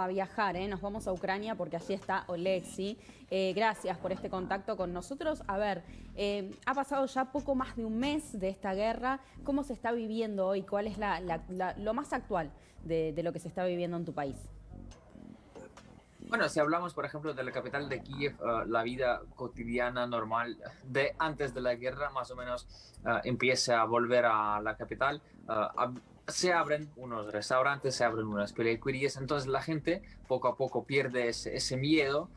a viajar, nos vamos a Ucrania porque allí está Oleksiy. Gracias por este contacto con nosotros. A ver, ha pasado ya poco más de un mes de esta guerra. ¿Cómo se está viviendo hoy? ¿Cuál es lo más actual de lo que se está viviendo en tu país? Bueno, si hablamos, por ejemplo, de la capital de Kiev, la vida cotidiana normal de antes de la guerra, más o menos, empieza a volver a la capital. Se abren unos restaurantes, se abren unas pelecurías, entonces la gente poco a poco pierde ese miedo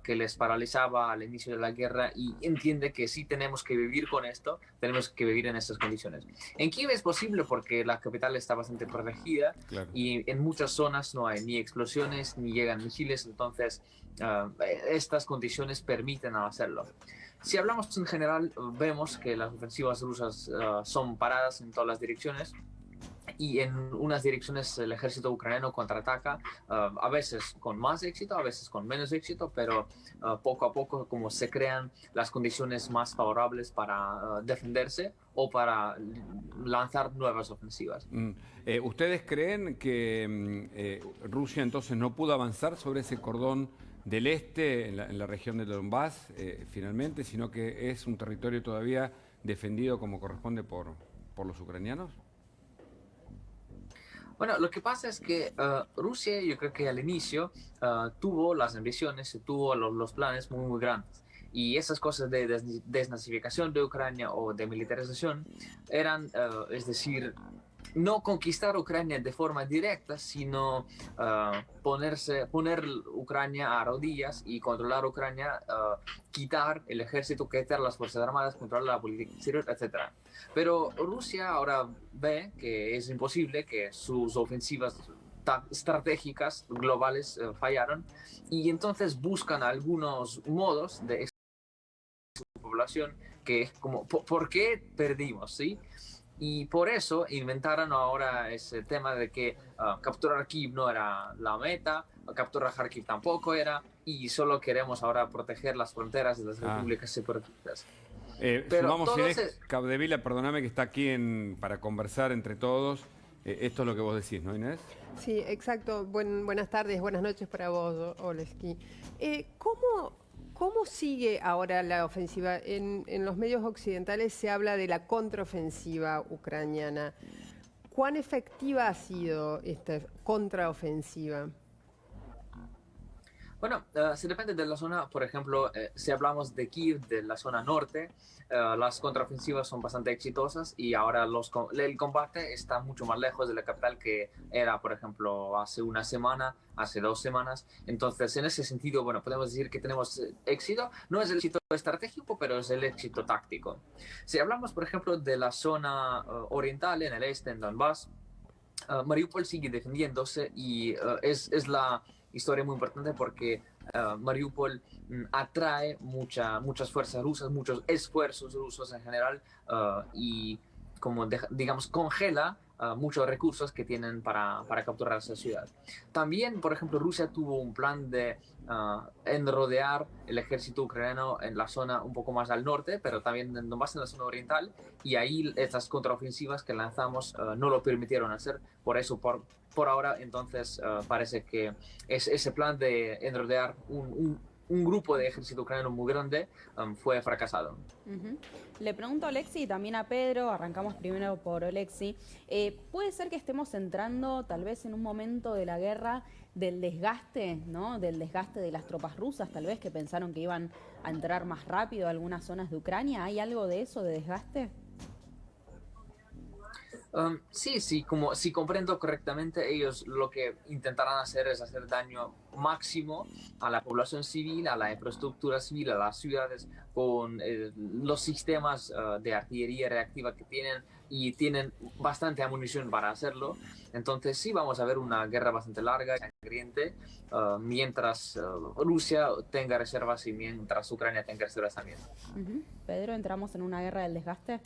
que les paralizaba al inicio de la guerra y entiende que sí tenemos que vivir con esto, tenemos que vivir en estas condiciones. En Kiev es posible porque la capital está bastante protegida, Claro. y en muchas zonas no hay ni explosiones ni llegan misiles, entonces estas condiciones permiten hacerlo. Si hablamos en general, vemos que las ofensivas rusas son paradas en todas las direcciones, y en unas direcciones el ejército ucraniano contraataca, a veces con más éxito, a veces con menos éxito, pero poco a poco como se crean las condiciones más favorables para defenderse o para lanzar nuevas ofensivas. ¿Ustedes creen que Rusia entonces no pudo avanzar sobre ese cordón del este en la región de Donbass finalmente, sino que es un territorio todavía defendido como corresponde por los ucranianos? Bueno, lo que pasa es que Rusia, yo creo que al inicio tuvo las ambiciones, tuvo los planes muy, muy grandes. Y esas cosas de desnazificación de Ucrania o de militarización eran, es decir, no conquistar Ucrania de forma directa, sino poner Ucrania a rodillas y controlar Ucrania, quitar el ejército, quitar las fuerzas armadas, controlar la política exterior, etc. Pero Rusia ahora ve que es imposible, que sus ofensivas estratégicas globales fallaron, y entonces buscan algunos modos de su población que es como, ¿por qué perdimos? ¿Sí? Y por eso inventaron ahora ese tema de que capturar Kiev no era la meta, capturar Kharkiv tampoco era, y solo queremos ahora proteger las fronteras de las repúblicas separatistas. Pero Sumamos Inés Capdevila, perdóname, que está aquí para conversar entre todos. Esto es lo que vos decís, ¿no, Inés? Sí, exacto. Buenas tardes, buenas noches para vos, Oleksiy. ¿Cómo sigue ahora la ofensiva? En los medios occidentales se habla de la contraofensiva ucraniana. ¿Cuán efectiva ha sido esta contraofensiva? Bueno, se depende de la zona. Por ejemplo, si hablamos de Kiev, de la zona norte, las contraofensivas son bastante exitosas, y ahora el combate está mucho más lejos de la capital que era, por ejemplo, hace una semana, hace 2 semanas. Entonces, en ese sentido, bueno, podemos decir que tenemos éxito. No es el éxito estratégico, pero es el éxito táctico. Si hablamos, por ejemplo, de la zona oriental, en el este, en Donbass, Mariupol sigue defendiéndose, y es la historia muy importante porque Mariupol atrae muchas fuerzas rusas, muchos esfuerzos rusos en general, y como digamos congela muchos recursos que tienen para capturar esa ciudad. También, por ejemplo, Rusia tuvo un plan de enrodear el ejército ucraniano en la zona un poco más al norte, pero también más en la zona oriental, y ahí estas contraofensivas que lanzamos no lo permitieron hacer. Por eso, por ahora, entonces, parece que ese plan de enrodear un grupo de ejército ucraniano muy grande fue fracasado. Le pregunto a Oleksiy y también a Pedro, arrancamos primero por Oleksiy. ¿Puede ser que estemos entrando tal vez en un momento de la guerra del desgaste, ¿no? Del desgaste de las tropas rusas, tal vez, que pensaron que iban a entrar más rápido a algunas zonas de Ucrania? ¿Hay algo de eso, de desgaste? Sí, si comprendo correctamente, ellos lo que intentarán hacer es hacer daño máximo a la población civil, a la infraestructura civil, a las ciudades, con los sistemas de artillería reactiva que tienen, y tienen bastante munición para hacerlo. Entonces sí, vamos a ver una guerra bastante larga y sangriente, mientras Rusia tenga reservas y mientras Ucrania tenga reservas también. Pedro, ¿entramos en una guerra del desgaste?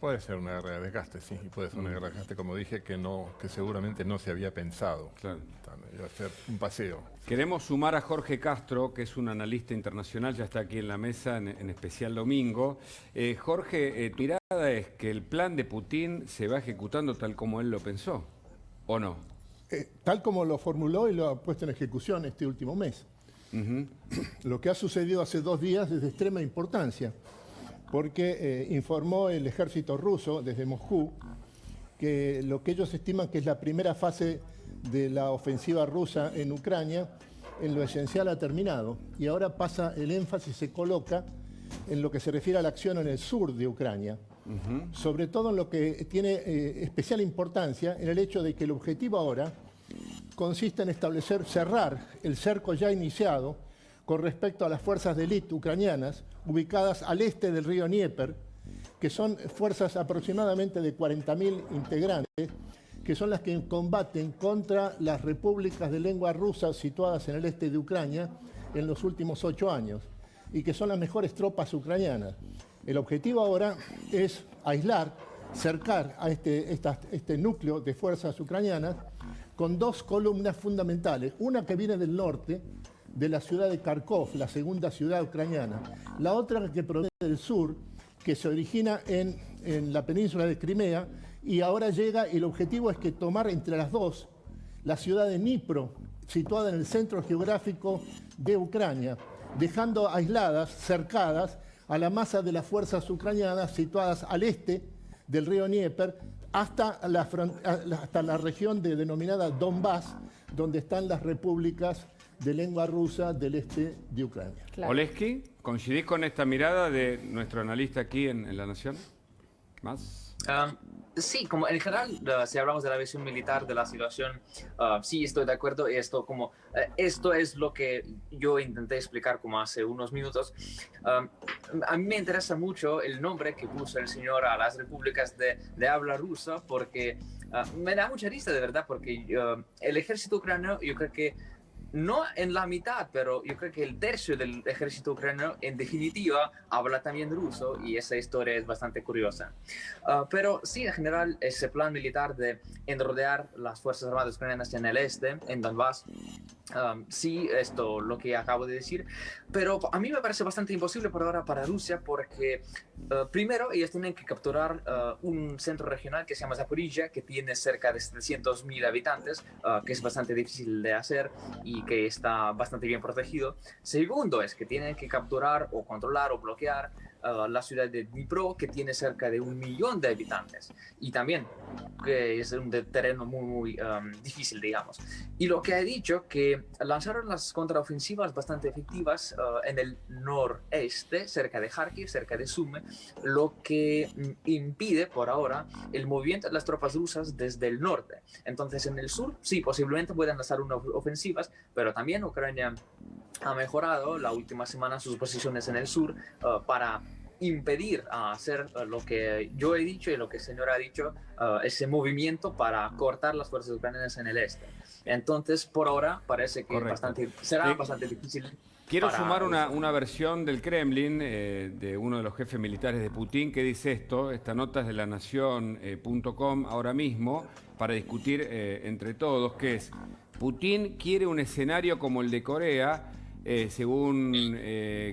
Puede ser una guerra de desgaste, sí, y puede ser una guerra de desgaste, como dije, que seguramente no se había pensado. Claro. Iba a ser un paseo. Queremos sumar a Jorge Castro, que es un analista internacional, ya está aquí en la mesa, en especial domingo. Jorge, tu mirada es que el plan de Putin se va ejecutando tal como él lo pensó, ¿o no? tal como lo formuló y lo ha puesto en ejecución este último mes. Lo que ha sucedido hace 2 días es de extrema importancia, porque informó el ejército ruso desde Moscú que lo que ellos estiman que es la primera fase de la ofensiva rusa en Ucrania, en lo esencial ha terminado. Y ahora pasa el énfasis, se coloca en lo que se refiere a la acción en el sur de Ucrania. Sobre todo en lo que tiene especial importancia en el hecho de que el objetivo ahora consiste en cerrar el cerco ya iniciado con respecto a las fuerzas de élite ucranianas ubicadas al este del río Dnieper, que son fuerzas aproximadamente de 40.000 integrantes, que son las que combaten contra las repúblicas de lengua rusa situadas en el este de Ucrania en los últimos 8 años, y que son las mejores tropas ucranianas. El objetivo ahora es aislar, cercar a este núcleo de fuerzas ucranianas con 2 columnas fundamentales. Una que viene del norte, de la ciudad de Kharkov, la segunda ciudad ucraniana. La otra que proviene del sur, que se origina en la península de Crimea, y ahora llega, y el objetivo es que tomar entre las dos la ciudad de Dnipro, situada en el centro geográfico de Ucrania, dejando aisladas, cercadas, a la masa de las fuerzas ucranianas situadas al este del río Dnieper, hasta la región denominada Donbass, donde están las repúblicas de lengua rusa del este de Ucrania. Claro. Oleski, ¿coincidís con esta mirada de nuestro analista aquí en La Nación? ¿Más? Sí, como en general, si hablamos de la visión militar de la situación, sí estoy de acuerdo. Esto es lo que yo intenté explicar como hace unos minutos. A mí me interesa mucho el nombre que puso el señor a las repúblicas de habla rusa, porque me da mucha risa de verdad, porque el ejército ucraniano, yo creo que no en la mitad, pero yo creo que el tercio del ejército ucraniano en definitiva habla también ruso, y esa historia es bastante curiosa. Pero sí, en general, ese plan militar de enrodear las Fuerzas Armadas ucranianas en el este, en Donbass, sí, esto lo que acabo de decir, pero a mí me parece bastante imposible por ahora para Rusia, porque primero ellos tienen que capturar un centro regional que se llama Zaporizhia, que tiene cerca de 700.000 habitantes, que es bastante difícil de hacer y que está bastante bien protegido. Segundo es que tienen que capturar o controlar o bloquear la ciudad de Dnipro, que tiene cerca de 1 millón de habitantes, y también que es un terreno muy difícil, digamos. Y lo que he dicho, que lanzaron las contraofensivas bastante efectivas en el noreste, cerca de Kharkiv, cerca de Sumy, lo que impide por ahora el movimiento de las tropas rusas desde el norte. Entonces en el sur sí, posiblemente puedan lanzar unas ofensivas, pero también Ucrania ha mejorado la última semana sus posiciones en el sur para impedir hacer lo que yo he dicho y lo que el señor ha dicho, ese movimiento para cortar las fuerzas ucranianas en el este. Entonces, por ahora, parece que será bastante difícil. Quiero sumar una versión del Kremlin, de uno de los jefes militares de Putin, que dice esto. Esta nota es de lanacion.com ahora mismo, para discutir entre todos, que es: Putin quiere un escenario como el de Corea, según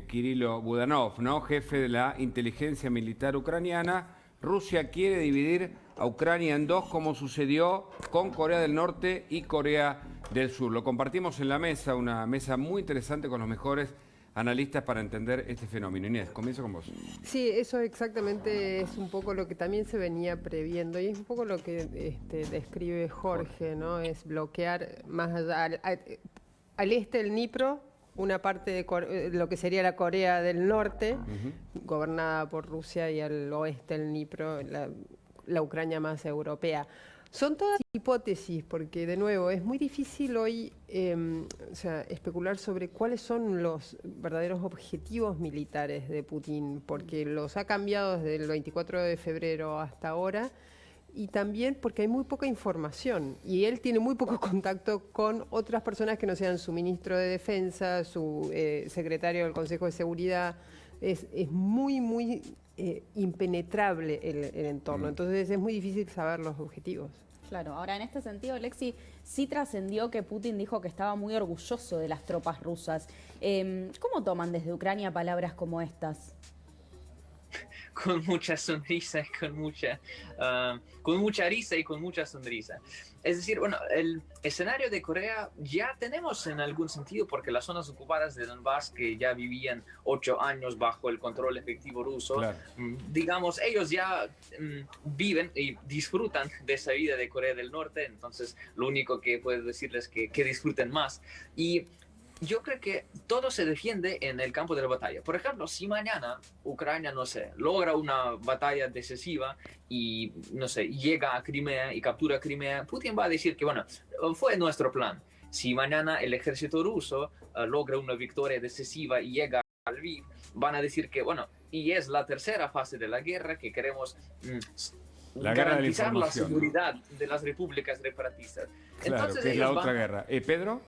Kirilo Budanov, ¿no?, jefe de la inteligencia militar ucraniana. Rusia quiere dividir a Ucrania en dos, como sucedió con Corea del Norte y Corea del Sur. Lo compartimos en la mesa, una mesa muy interesante con los mejores analistas para entender este fenómeno. Inés, comienzo con vos. Sí, eso exactamente es un poco lo que también se venía previendo, y es un poco lo que describe Jorge, ¿no? Es bloquear más allá, al este del Dnipro, una parte de lo que sería la Corea del Norte, gobernada por Rusia, y al oeste del Dnipro, la Ucrania más europea. Son todas hipótesis, porque de nuevo es muy difícil hoy especular sobre cuáles son los verdaderos objetivos militares de Putin, porque los ha cambiado desde el 24 de febrero hasta ahora, y también porque hay muy poca información, y él tiene muy poco contacto con otras personas que no sean su ministro de Defensa, su secretario del Consejo de Seguridad. Es muy impenetrable el entorno, entonces es muy difícil saber los objetivos. Claro, ahora en este sentido, Alexi, sí trascendió que Putin dijo que estaba muy orgulloso de las tropas rusas. ¿Cómo toman desde Ucrania palabras como estas? con mucha sonrisa, con mucha risa y con mucha sonrisa. Es decir, bueno, el escenario de Corea ya tenemos en algún sentido, porque las zonas ocupadas de Donbass, que ya vivían 8 años bajo el control efectivo ruso, Claro. digamos, ellos ya viven y disfrutan de esa vida de Corea del Norte, entonces lo único que puedo decirles es que disfruten más. Y yo creo que todo se defiende en el campo de la batalla. Por ejemplo, si mañana Ucrania, no sé, logra una batalla decisiva y, no sé, llega a Crimea y captura Crimea, Putin va a decir que, bueno, fue nuestro plan. Si mañana el ejército ruso logra una victoria decisiva y llega a Lviv, van a decir que, bueno, y es la tercera fase de la guerra que queremos La guerra de la garantizar la información, ¿no? seguridad de las repúblicas separatistas. Claro, Entonces, que es la ellos otra van guerra. Pedro.